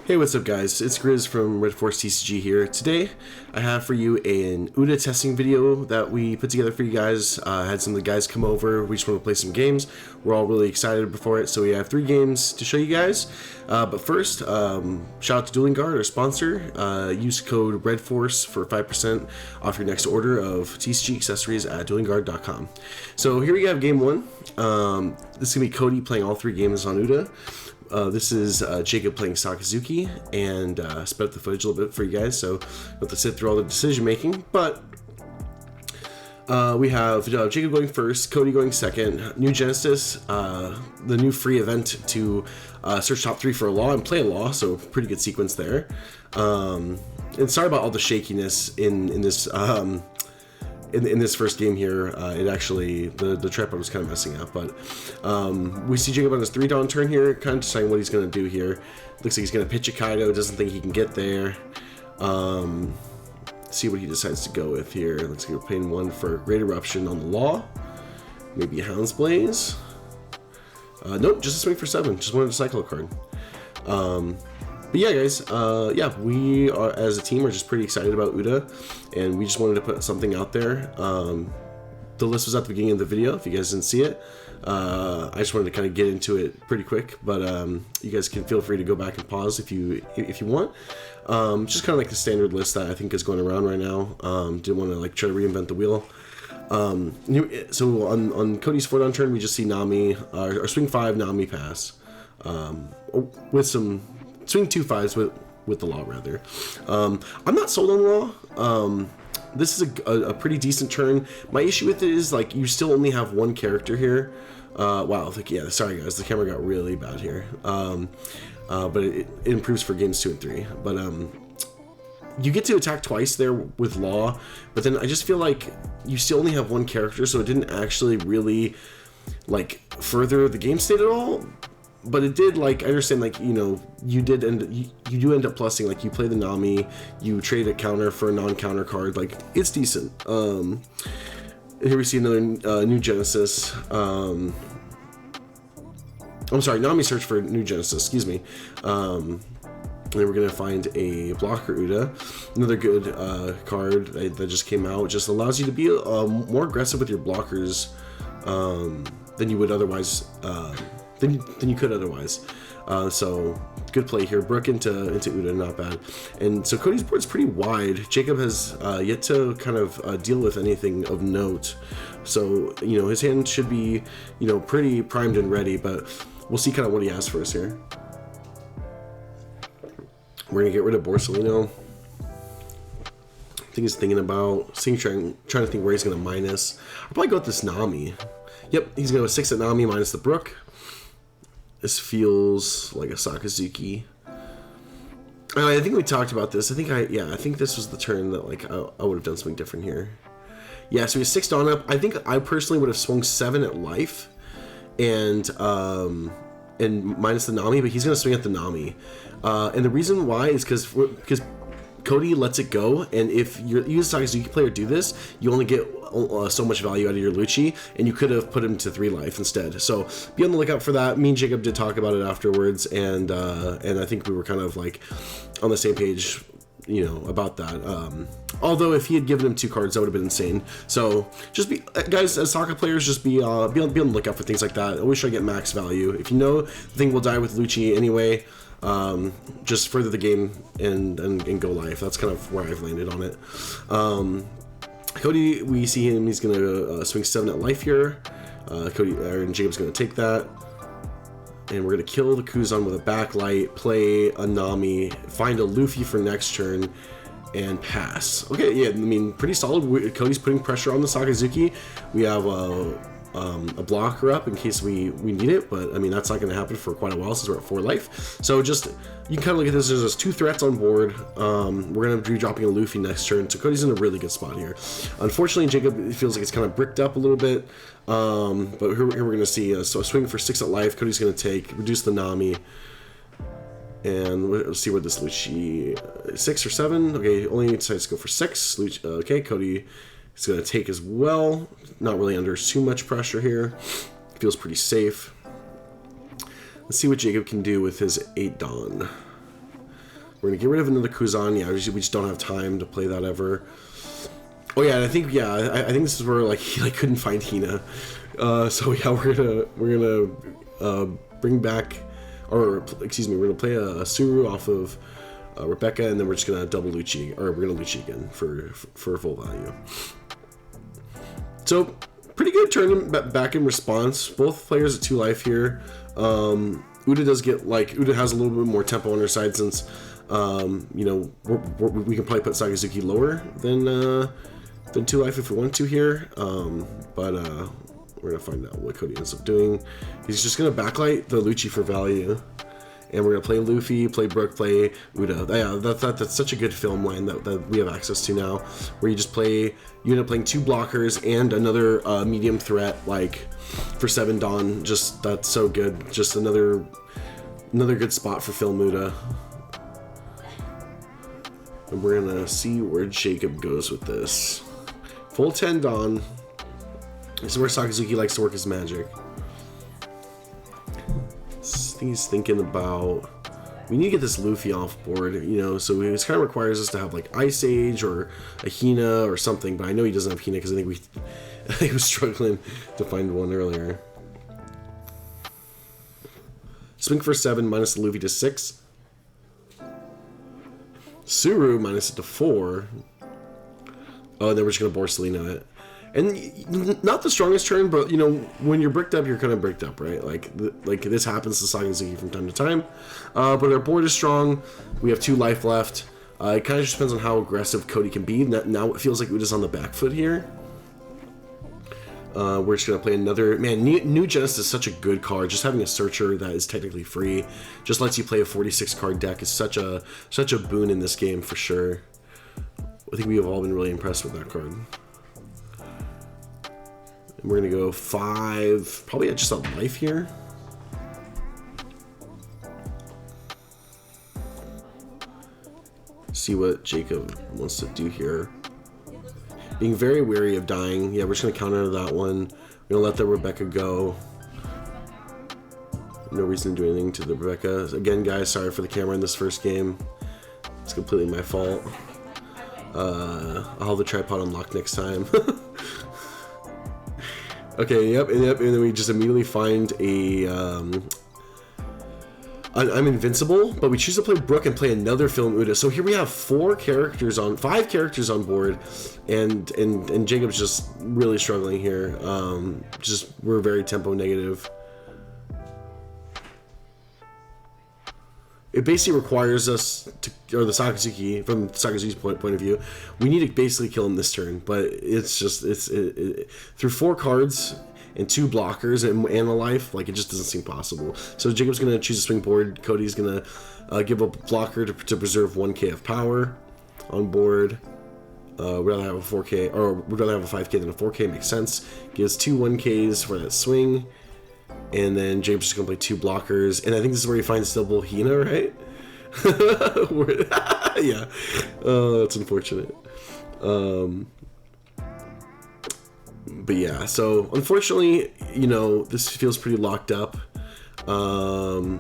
Hey, what's up guys? It's Grizz from Red Force TCG here. Today, I have for you an UDA testing video that we put together for you guys. Had some of the guys come over. We just want to play some games. We're all really excited before it, so we have 3 games to show you guys. But first, shout out to Dueling Guard, our sponsor. Use code REDFORCE for 5% off your next order of TCG accessories at duelingguard.com. So here we have game 1. This is going to be Cody playing all 3 games on UDA. This is Jacob playing Sakazuki, and sped up the footage a little bit for you guys, so we'll have to sit through all the decision making. But we have Jacob going first, Cody going second. New Genesis, the new free event to search top 3 for a law and play a law, so pretty good sequence there. And sorry about all the shakiness in this. In this first game here, it actually, the trap was kind of messing up, but we see Jacob on his 3-dawn turn here, kind of deciding what he's going to do here. Looks like he's going to pitch a Kaido, doesn't think he can get there. See what he decides to go with here. Looks like we're paying 1 for Great Eruption on the law. Maybe a Hound's Blaze. Nope, just a swing for 7. Just wanted to cycle a card. But yeah, guys, yeah, we are, as a team, are just pretty excited about UDA, and we just wanted to put something out there. The list was at the beginning of the video, if you guys didn't see it. I just wanted to kind of get into it pretty quick, but you guys can feel free to go back and pause if you want. Just kind of like the standard list that I think is going around right now. Didn't want to like try to reinvent the wheel. So on Cody's 4-down turn, we just see Nami, or swing 5 Nami pass, with some swing 2 5s with the law rather. I'm not sold on the law. This is a pretty decent turn. My issue with it is like you still only have 1 character here. Wow, yeah, sorry guys, the camera got really bad here. But it improves for games 2 and 3. But you get to attack twice there with law, but then I just feel like you still only have 1 character, so it didn't actually really like further the game state at all. But it did, like, I understand, like, you know, you do end up plussing, like, you play the Nami, you trade a counter for a non-counter card, like, it's decent. Here we see another New Genesis. I'm sorry, Nami search for New Genesis, excuse me. And then we're going to find a blocker Uda. Another good card that just came out. It just allows you to be more aggressive with your blockers than you would otherwise. Than you could otherwise. So good play here. Brook into Uda, not bad. And so Cody's board's pretty wide. Jacob has yet to kind of deal with anything of note. So, you know, his hand should be, you know, pretty primed and ready, but we'll see kind of what he has for us here. We're going to get rid of Borsalino. I think he's thinking about, trying to think where he's going to minus. I'll probably go with this Nami. Yep, he's going to go 6 at Nami minus the Brook. This feels like a Sakazuki. I think we talked about this. I think this was the turn that like I would have done something different here. Yeah, so he's 6 dawn up. I think I personally would have swung 7 at life, and minus the Nami, but he's gonna swing at the Nami. And the reason why is because Cody lets it go, and if you as a Sakazuki player do this, you only get so much value out of your Lucci, and you could have put him to 3 life instead. So be on the lookout for that. Me and Jacob did talk about it afterwards, and I think we were kind of like on the same page, you know, about that. Although if he had given him 2 cards, that would have been insane. So just be, guys, as soccer players, just be on the lookout for things like that. Always try to get max value. If you know the thing will die with Lucci anyway, just further the game and go life. That's kind of where I've landed on it. Cody, we see him, he's gonna swing 7 at life here. And Jacob's gonna take that, and we're gonna kill the Kuzan with a backlight, play a Nami, find a Luffy for next turn, and pass. Okay, yeah, I mean, pretty solid. Cody's putting pressure on the Sakazuki. We have a blocker up in case we need it, but I mean that's not going to happen for quite a while since we're at 4 life. So just, you can kind of look at this, there's just 2 threats on board. We're going to be dropping a Luffy next turn, so Cody's in a really good spot here. Unfortunately, Jacob feels like it's kind of bricked up a little bit, but here we're going to see so a swing for 6 at life. Cody's going to take, reduce the Nami, and let's see what this Lucci, 6 or 7. Okay, only decides to go for 6. Lucci, okay, Cody is going to take as well. Not really under too much pressure here. Feels pretty safe. Let's see what Jacob can do with his 8 dawn. We're gonna get rid of another Kuzan. Yeah, we just don't have time to play that ever. Oh yeah, and I think this is where like he like couldn't find Hina. So yeah, we're gonna bring back, or excuse me, we're gonna play a Suru off of Rebecca, and then we're just gonna double Lucci, or we're gonna Lucci again for full value. So pretty good turn back in response. Both players at 2 life here. Uda does get like Uda has a little bit more tempo on her side since you know we can probably put Sakazuki lower than 2 life if we want to here. But we're gonna find out what Cody ends up doing. He's just gonna backlight the Lucci for value. And we're gonna play Luffy, play Brook, play Uda. Yeah, that's such a good film line that we have access to now, where you end up playing 2 blockers and another medium threat like for 7 Dawn. Just that's so good. Just another good spot for Film Uda. And we're gonna see where Jacob goes with this. Full 10 Dawn. This is where Sakazuki likes to work his magic. I think he's thinking about, we need to get this Luffy off board, you know, so it kind of requires us to have like Ice Age or a Hina or something, but I know he doesn't have Hina because I think he was struggling to find one earlier. Swing for 7, minus the Luffy to 6. Suru minus it to 4. Oh, and then we're just going to Borsalino it. And not the strongest turn, but you know, when you're bricked up, you're kind of bricked up, right? Like this happens to Sakazuki from time to time. But our board is strong. We have 2 life left. It kind of just depends on how aggressive Cody can be. Now it feels like Uda's on the back foot here. We're just gonna play another. Man, New Genesis is such a good card. Just having a Searcher that is technically free just lets you play a 46 card deck is such a boon in this game for sure. I think we have all been really impressed with that card. And we're gonna go 5, probably just a life here. See what Jacob wants to do here. Being very wary of dying. Yeah, we're just gonna counter that one. We're gonna let the Rebecca go. No reason to do anything to the Rebecca. Again, guys, sorry for the camera in this first game. It's completely my fault. I'll have the tripod unlocked next time. Okay, yep, and then we just immediately find a I'm invincible, but we choose to play Brook and play another Film Uda. So here we have 5 characters on board, and Jacob's just really struggling here. We're very tempo negative. It basically requires us to, or the Sakazuki, from Sakazuki's point of view, we need to basically kill him this turn. But it's just through 4 cards and 2 blockers and a life, like it just doesn't seem possible. So Jacob's gonna choose a swing board. Cody's gonna give up a blocker to preserve 1k of power on board. We'd rather have a 4k, or we'd rather have a 5k than a 4k. Makes sense. Gives 2 1ks for that swing. And then James is going to play 2 blockers. And I think this is where he finds double Hina, right? Yeah. Oh, that's unfortunate. But yeah, so unfortunately, you know, this feels pretty locked up. Now,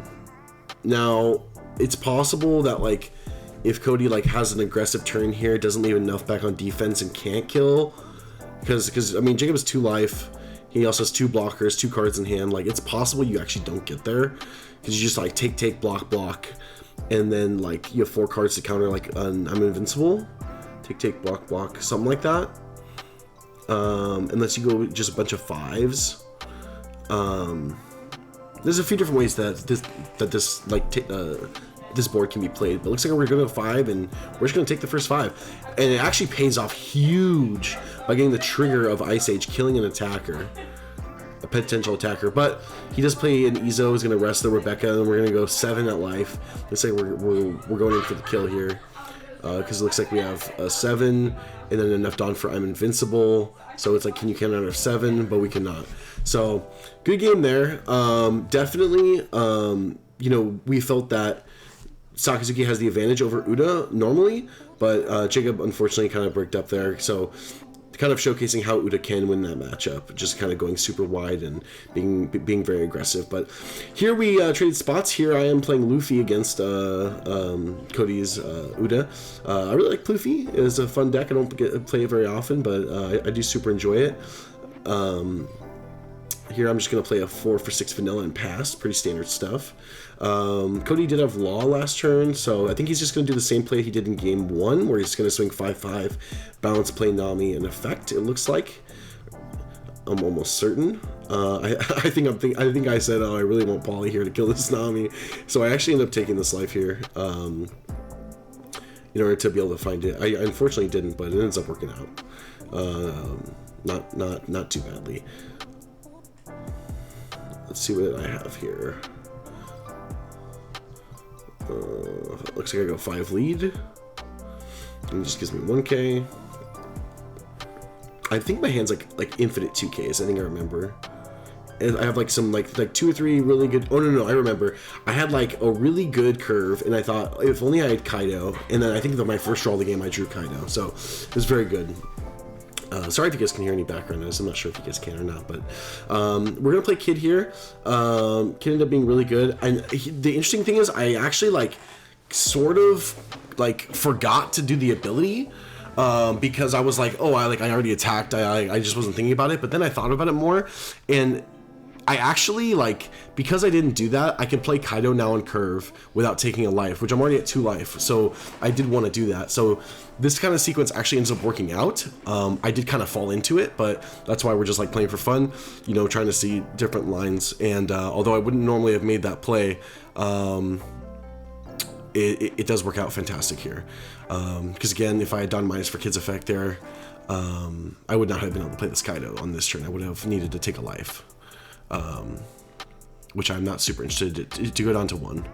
it's possible that, like, if Cody, like, has an aggressive turn here, doesn't leave enough back on defense and can't kill. Because I mean, Jacob has 2 life. He also has 2 blockers, 2 cards in hand. Like, it's possible you actually don't get there, because you just like take, block, and then like you have 4 cards to counter like I'm invincible. Take, block, something like that. Unless you go with just a bunch of 5s. There's a few different ways that this board can be played, but it looks like we're going to go 5, and we're just going to take the first 5. And it actually pays off huge by getting the trigger of Ice Age, killing an attacker, a potential attacker. But he does play an Izo, he's going to rest the Rebecca, and we're going to go 7 at life. Let's say we're going in for the kill here, because it looks like we have a 7, and then enough Dawn for I'm invincible. So it's like, can you count out of 7? But we cannot. So good game there. Definitely, you know, we felt that Sakazuki has the advantage over Uda normally, but Jacob unfortunately kind of bricked up there. So kind of showcasing how Uda can win that matchup, just kind of going super wide and being very aggressive. But here we traded spots. Here I am playing Luffy against Cody's Uda. I really like Luffy. It's a fun deck. I don't play it very often, but I do super enjoy it. Here I'm just going to play a 4 for 6 vanilla and pass. Pretty standard stuff. Cody did have Law last turn, so I think he's just going to do the same play he did in game 1, where he's going to swing 5/5, balance, play Nami, and effect, it looks like. I'm almost certain. I think I said, oh, I really want Polly here to kill this Nami. So I actually ended up taking this life here in order to be able to find it. I unfortunately didn't, but it ends up working out. Not too badly. Let's see what I have here. Looks like I go 5 lead. And it just gives me 1k. I think my hand's like infinite 2ks. I think I remember. And I have like some like 2 or 3 really good. Oh no, I remember. I had like a really good curve, and I thought if only I had Kaido. And then I think that my first draw of the game I drew Kaido, so it was very good. Sorry if you guys can hear any background noise. I'm not sure if you guys can or not, but we're gonna play Kid here. Kid ended up being really good, and the interesting thing is I actually like sort of like forgot to do the ability because I was like, oh, I already attacked. I just wasn't thinking about it, but then I thought about it more, and I actually, like, because I didn't do that, I can play Kaido now on curve without taking a life, which I'm already at 2 life, so I did want to do that. So this kind of sequence actually ends up working out. I did kind of fall into it, but that's why we're just, like, playing for fun, you know, trying to see different lines. And although I wouldn't normally have made that play, it does work out fantastic here. Because, again, if I had done minus for Kid's effect there, I would not have been able to play this Kaido on this turn. I would have needed to take a life. Which I'm not super interested to go down to 1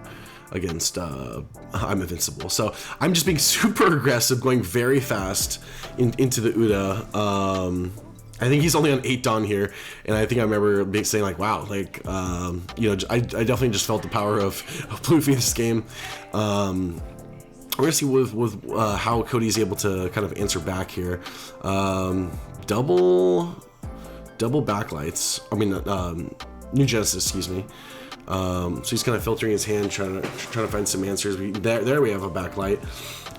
against I'm Invincible. So I'm just being super aggressive, going very fast into the Uda. I think he's only on 8 Dawn here, and I think I remember saying like, wow, like, you know, I definitely just felt the power of Luffy this game. We're gonna see with how Cody's able to kind of answer back here. Double backlights. I mean, New Genesis, excuse me. So he's kind of filtering his hand, trying to find some answers. There we have a backlight,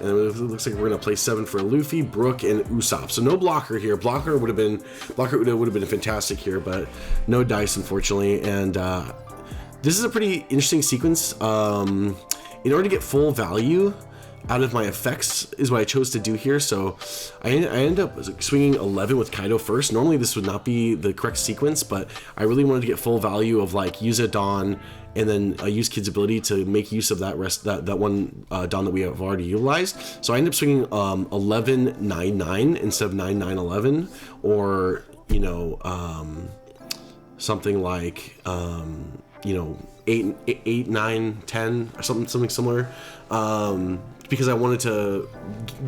and it looks like we're gonna play 7 for Luffy, Brook, and Usopp. So no blocker here. Blocker Uda would have been fantastic here, but no dice, unfortunately. And this is a pretty interesting sequence. In order to get full value out of my effects is what I chose to do here. So I ended up swinging 11 with Kaido first. Normally this would not be the correct sequence, but I really wanted to get full value of like use a Dawn and then use Kid's ability to make use of that that one Dawn that we have already utilized. So I ended up swinging 11-9-9 instead of 9-9-11, or you know, something like you know, 8-9-10 or something similar. Because I wanted to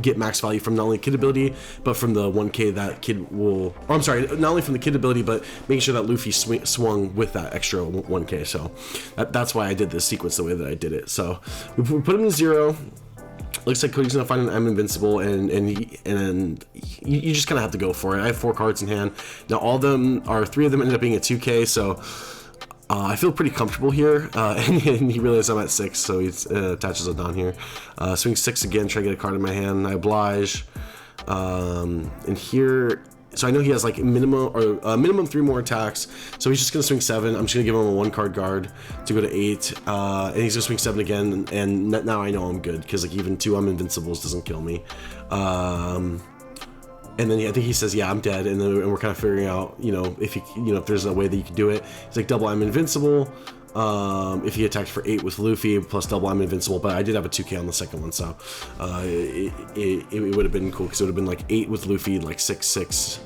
get max value from not only Kid ability, but from the 1k that Kid will... Oh, I'm sorry, not only from the Kid ability, but making sure that Luffy swung with that extra 1k. So that's why I did this sequence the way that I did it. So we put him in 0. Looks like Cody's gonna find an I'm Invincible, and you just kind of have to go for it. I have 4 cards in hand. Now all of them, or 3 of them ended up being a 2k, so... I feel pretty comfortable here, and he realizes I'm at 6, so he attaches a Dawn here. Swing 6 again, try to get a card in my hand. I oblige. And here, so I know he has like minimum 3 more attacks, so he's just gonna swing 7. I'm just gonna give him a 1-card guard to go to 8, and he's gonna swing 7 again. And now I know I'm good, because like even 2 I'm Invincibles doesn't kill me. And then I think he says, yeah, I'm dead. And then we're kind of figuring out, you know, if there's a way that you can do it. He's like, double I'm Invincible. If he attacked for 8 with Luffy plus double I'm Invincible, but I did have a 2k on the second one, so it would have been cool, because it would have been like 8 with Luffy, like 6-6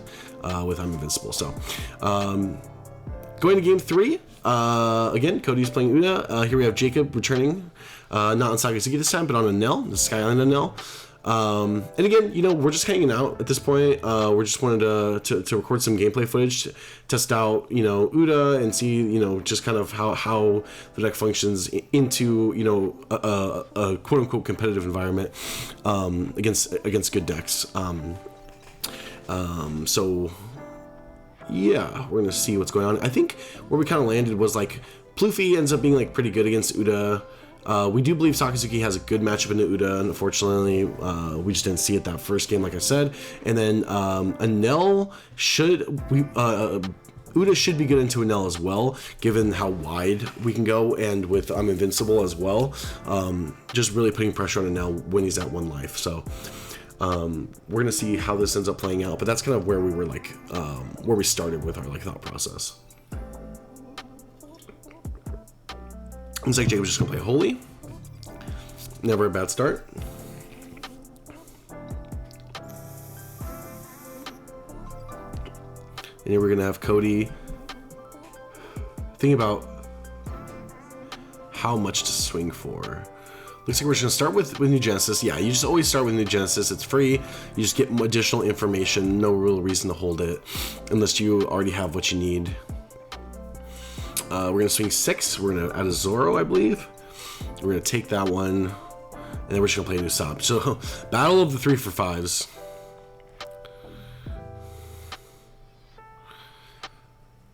with I'm Invincible. So going to game 3, again, Cody's playing Uda. Here we have Jacob returning, not on Sagazuki this time, but on a Nell, the Sky Island Nell. And again, you know, we're just hanging out at this point. We're just wanted to record some gameplay footage, test out, you know, Uda, and see, you know, just kind of how the deck functions into, you know, a quote unquote competitive environment, against good decks. So yeah, we're gonna see what's going on. I think where we kind of landed was like Ploofy ends up being like pretty good against Uda. We do believe Sakazuki has a good matchup into Uda. Unfortunately, we just didn't see it that first game, like I said. And then Anel Uda should be good into Anel as well, given how wide we can go, and with I'm Invincible as well. Just really putting pressure on Anel when he's at 1 life. So we're gonna see how this ends up playing out, but that's kind of where we were like, where we started with our like thought process. Looks like Jacob's just gonna play Holy. Never a bad start. And then we're gonna have Cody think about how much to swing for. Looks like we're just gonna start with New Genesis. Yeah, you just always start with New Genesis. It's free. You just get additional information. No real reason to hold it unless you already have what you need. We're gonna swing 6. We're gonna add a Zoro, I believe. We're gonna take that one, and then we're just gonna play a new sub. So, battle of the 3 for 5s.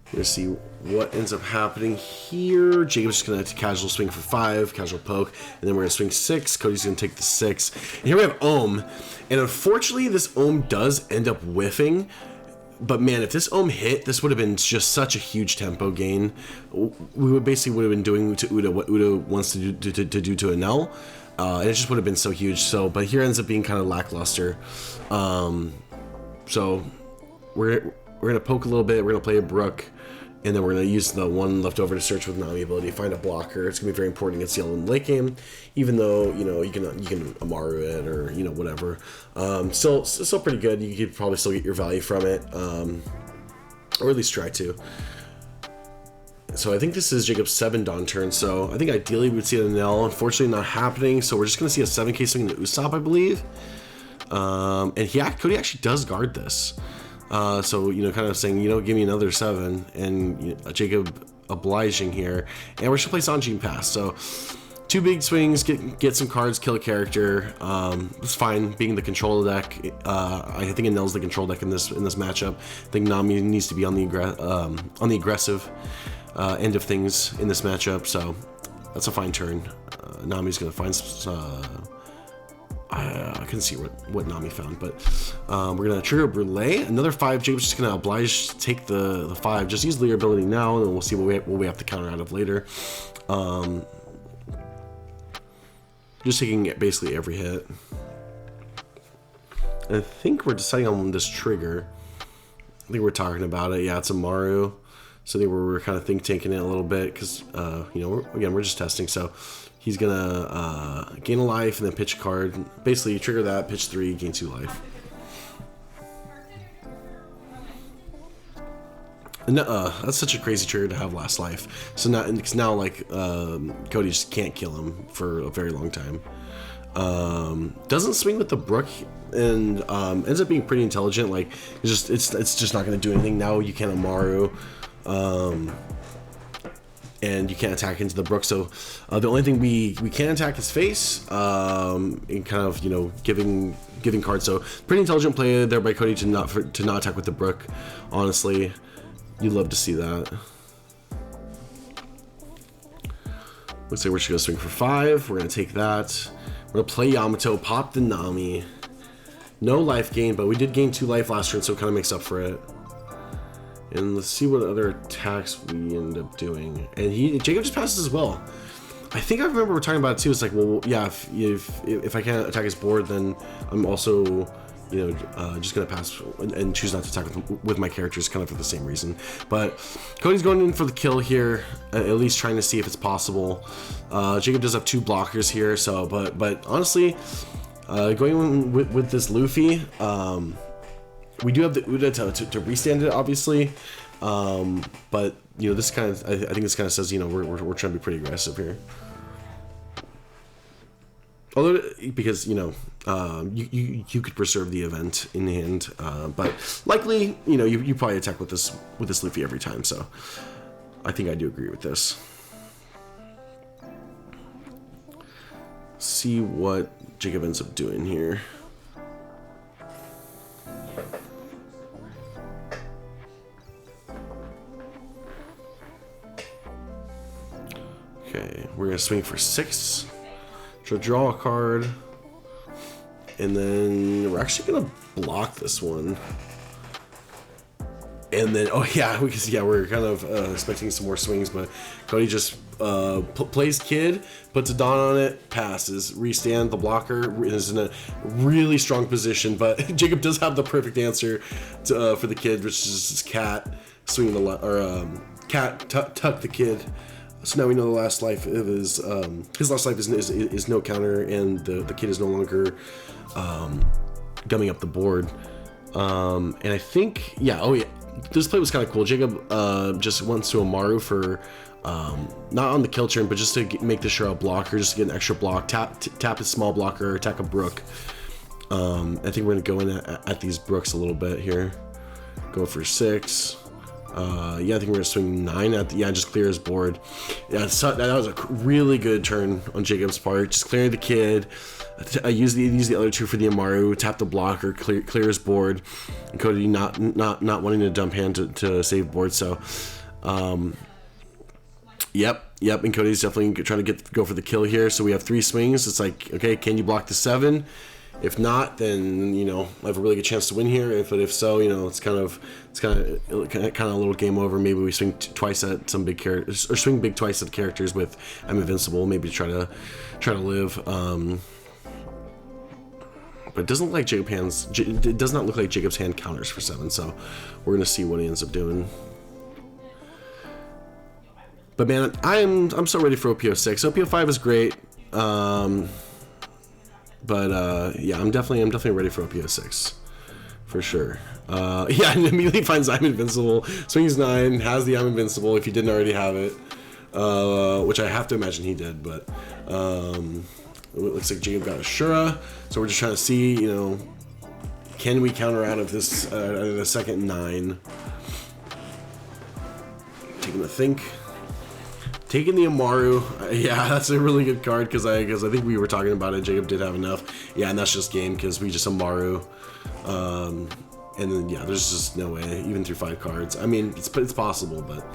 We're gonna see what ends up happening here. Jacob's just gonna casual swing for 5, casual poke, and then we're gonna swing 6. Cody's gonna take the 6. And here we have Ohm, and unfortunately, this Ohm does end up whiffing. But man, if this Ohm hit, this would have been just such a huge tempo gain. We would have been doing to Uda what Uda wants to do to Anel, and it just would have been so huge. So, but here ends up being kind of lackluster. So we're gonna poke a little bit. We're gonna play a Brook, and then we're gonna use the one left over to search with Nami ability, find a blocker. It's gonna be very important against Yellow in the late game, even though you can Amaru it or whatever. Still pretty good. You could probably still get your value from it, or at least try to. So I think this is Jacob's 7 Dawn turn. So I think ideally we would see an L. Unfortunately, not happening. So we're just gonna see a 7K swing into Usopp, I believe. And Cody actually does guard this. So kind of saying, give me another 7, and Jacob obliging here, and we're just gonna play Sanjin Pass. So 2 big swings, get some cards, kill a character. It's fine being the control deck. I think Anel's the control deck in this matchup. I think Nami needs to be on the aggressive end of things in this matchup. So that's a fine turn. Nami's gonna find I couldn't see what Nami found, but we're gonna trigger Brule. Another 5. Jacob's just gonna oblige to take the 5. Just use Leer ability now, and then we'll see what we have to counter out of later. Just taking basically every hit. And I think we're deciding on this trigger. I think we're talking about it. Yeah, it's Amaru. So I think we're kind of think tanking it a little bit because we're just testing. So he's gonna gain a life and then pitch a card. Basically, you trigger that, pitch 3, gain 2 life. And, that's such a crazy trigger to have last life. So now like Cody just can't kill him for a very long time. Doesn't swing with the Brook, and ends up being pretty intelligent. Like it's just not gonna do anything. Now you can't Amaru. And you can't attack into the Brook, so the only thing we can attack is face, and kind of giving cards. So pretty intelligent play there by Cody to not attack with the Brook. Honestly, you'd love to see that. Looks like we're just gonna swing for 5. We're gonna take that. We're gonna play Yamato, pop the Nami. No life gain, but we did gain 2 life last turn, so it kind of makes up for it. And let's see what other attacks we end up doing. And Jacob just passes as well. I think I remember we're talking about it too. It's like, well, yeah, if I can't attack his board, then I'm also, just gonna pass and choose not to attack with my characters, kind of for the same reason. But Cody's going in for the kill here, at least trying to see if it's possible. Jacob does have 2 blockers here, so but honestly, going with this Luffy. We do have the Uda to restand it, obviously, but this kind of I think this kind of says we're trying to be pretty aggressive here. Although because you could preserve the event in hand, but likely you probably attack with this Luffy every time. So I think I do agree with this. See what Jacob ends up doing here. gonna swing for 6. So draw a card. And then we're actually gonna block this one. And then, oh yeah, we're kind of expecting some more swings, but Cody just plays kid, puts a dot on it, passes, restand. The blocker is in a really strong position, but Jacob does have the perfect answer for the kid, which is his cat swinging cat tuck the kid. So now we know the last life of his last life is no counter, and the kid is no longer gumming up the board. And I think, this play was kind of cool. Jacob just went to Amaru for not on the kill turn, but just to make the sure blocker, just to get an extra block. Tap his small blocker, attack a brook. I think we're gonna go in at these brooks a little bit here. Go for 6. I think we're gonna swing 9 at just clear his board. Yeah, so that was a really good turn on Jacob's part. Just clearing the kid. I use the other 2 for the Amaru. Tap the blocker, clear his board. And Cody not wanting to dump hand to save board. So, yep. And Cody's definitely trying to go for the kill here. So we have 3 swings. It's like, okay, can you block the 7? If not, then I have a really good chance to win here. If so, it's kind of a little game over. Maybe we swing twice at some big characters, or swing big twice at characters with I'm invincible. Maybe try to live. But it doesn't like it does not look like Jacob's hand counters for 7. So we're gonna see what he ends up doing. But man, I'm so ready for OP-06. OP-05 is great. But I'm definitely ready for OP-06 for sure. And immediately finds I'm invincible. Swings 9, has the I'm invincible if he didn't already have it, which I have to imagine he did. But it looks like Jacob got a Shura, so we're just trying to see, can we counter out of this the second 9? Taking a think. Taking the Amaru, that's a really good card because I think we were talking about it. Jacob did have enough, and that's just game because we just Amaru, and then there's just no way even through 5 cards. I mean, it's possible, but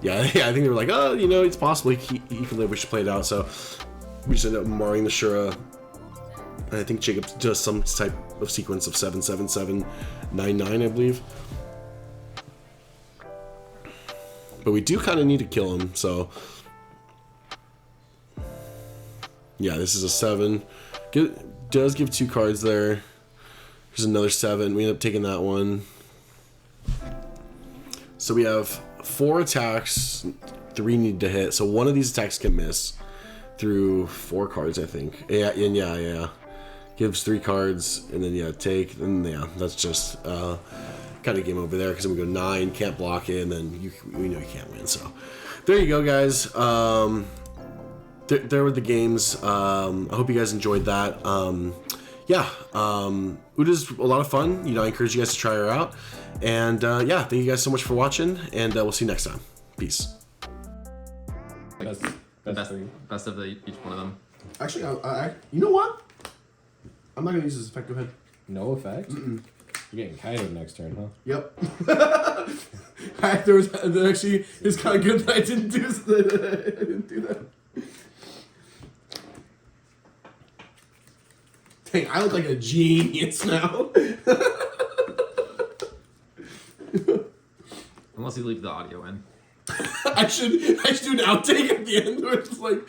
I think they were like, oh, it's possible he can live. We should play it out. So we just ended up Amaruing the Shura, and I think Jacob does some type of sequence of 7, 7, 7, 9, 9, I believe. But we do kind of need to kill him, so. This is a 7. Does give 2 cards there. There's another 7. We end up taking that one. So we have 4 attacks. 3 need to hit. So one of these attacks can miss through 4 cards, I think. Yeah. Gives 3 cards, and then take. And that's just kind of game over there because then we go 9, can't block it, and then we know you can't win. So there you go, guys. There were the games. I hope you guys enjoyed that. Uda's a lot of fun. I encourage you guys to try her out. And thank you guys so much for watching, and we'll see you next time. Peace. Best of each one of them. Actually, you know what? I'm not gonna use this effect. Go ahead. No effect? Mm-mm. You're getting Kaido next turn, huh? Yep. Actually, it's kind of good that I didn't do that. Dang, I look like a genius now. Unless you leave the audio in. I should do an outtake at the end where it's like